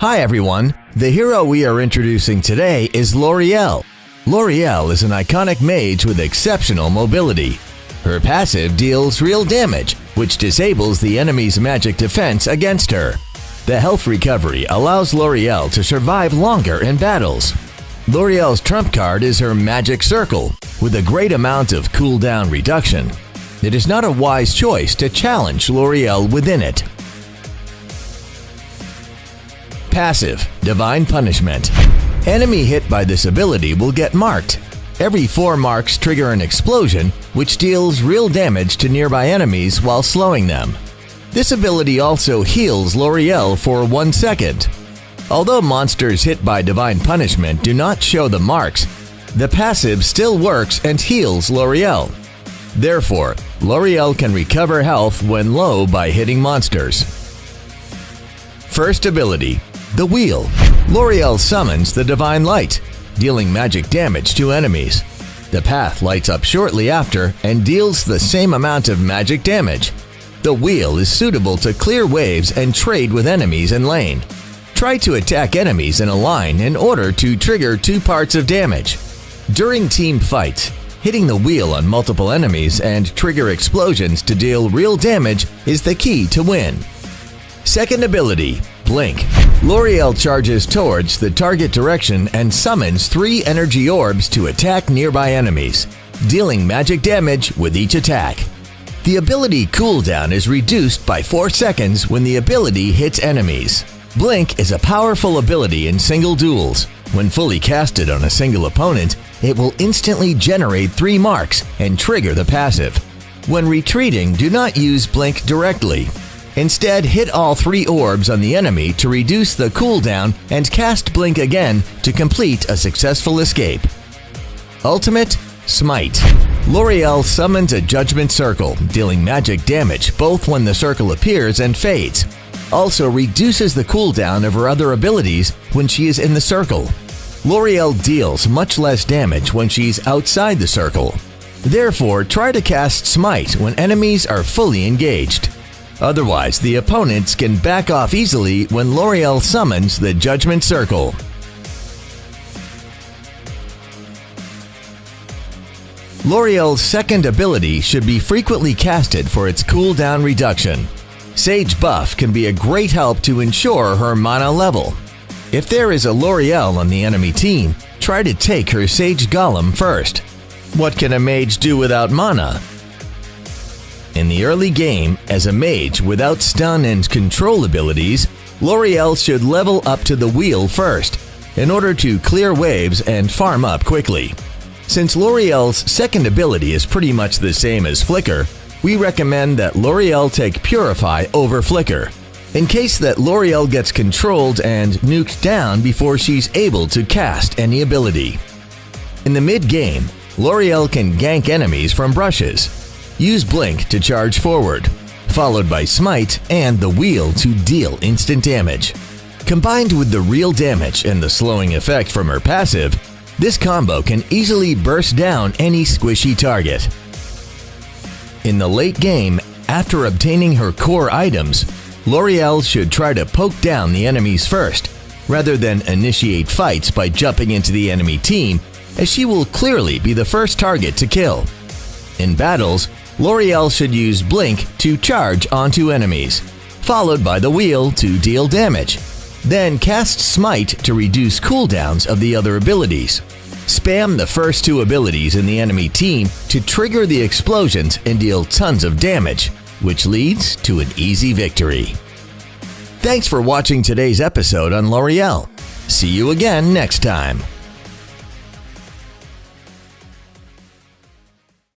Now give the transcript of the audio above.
Hi everyone, the hero we are introducing today is Lauriel. Lauriel is an iconic mage with exceptional mobility. Her passive deals real damage, which disables the enemy's magic defense against her. The health recovery allows Lauriel to survive longer in battles. Lauriel's trump card is her Magic Circle, with a great amount of cooldown reduction. It is not a wise choice to challenge Lauriel within it. Passive, Divine Punishment. Enemy hit by this ability will get marked. Every 4 marks trigger an explosion, which deals real damage to nearby enemies while slowing them. This ability also heals Lauriel for 1 second. Although monsters hit by Divine Punishment do not show the marks, the passive still works and heals Lauriel. Therefore, Lauriel can recover health when low by hitting monsters. First ability, the Wheel. Lauriel summons the Divine Light, dealing magic damage to enemies. The path lights up shortly after and deals the same amount of magic damage. The Wheel is suitable to clear waves and trade with enemies in lane. Try to attack enemies in a line in order to trigger 2 parts of damage. During team fights, hitting the Wheel on multiple enemies and trigger explosions to deal real damage is the key to win. Second ability, Blink. Lauriel charges towards the target direction and summons 3 energy orbs to attack nearby enemies, dealing magic damage with each attack. The ability cooldown is reduced by 4 seconds when the ability hits enemies. Blink is a powerful ability in single duels. When fully casted on a single opponent, it will instantly generate 3 marks and trigger the passive. When retreating, do not use Blink directly. Instead, hit all 3 orbs on the enemy to reduce the cooldown and cast Blink again to complete a successful escape. Ultimate, Smite. Lauriel summons a Judgment Circle, dealing magic damage both when the circle appears and fades. Also reduces the cooldown of her other abilities when she is in the circle. Lauriel deals much less damage when she's outside the circle. Therefore, try to cast Smite when enemies are fully engaged. Otherwise, the opponents can back off easily when Lauriel summons the Judgment Circle. Lauriel's second ability should be frequently casted for its cooldown reduction. Sage buff can be a great help to ensure her mana level. If there is a Lauriel on the enemy team, try to take her Sage Golem first. What can a mage do without mana? In the early game, as a mage without stun and control abilities, Lauriel should level up to the Wheel first, in order to clear waves and farm up quickly. Since Lauriel's second ability is pretty much the same as Flicker, we recommend that Lauriel take Purify over Flicker, in case that Lauriel gets controlled and nuked down before she's able to cast any ability. In the mid-game, Lauriel can gank enemies from brushes. Use Blink to charge forward, followed by Smite and the Wheel to deal instant damage. Combined with the real damage and the slowing effect from her passive, this combo can easily burst down any squishy target. In the late game, after obtaining her core items, Lauriel should try to poke down the enemies first, rather than initiate fights by jumping into the enemy team, as she will clearly be the first target to kill. In battles, Lauriel should use Blink to charge onto enemies, followed by the Wheel to deal damage. Then cast Smite to reduce cooldowns of the other abilities. Spam the first 2 abilities in the enemy team to trigger the explosions and deal tons of damage, which leads to an easy victory. Thanks for watching today's episode on Lauriel. See you again next time.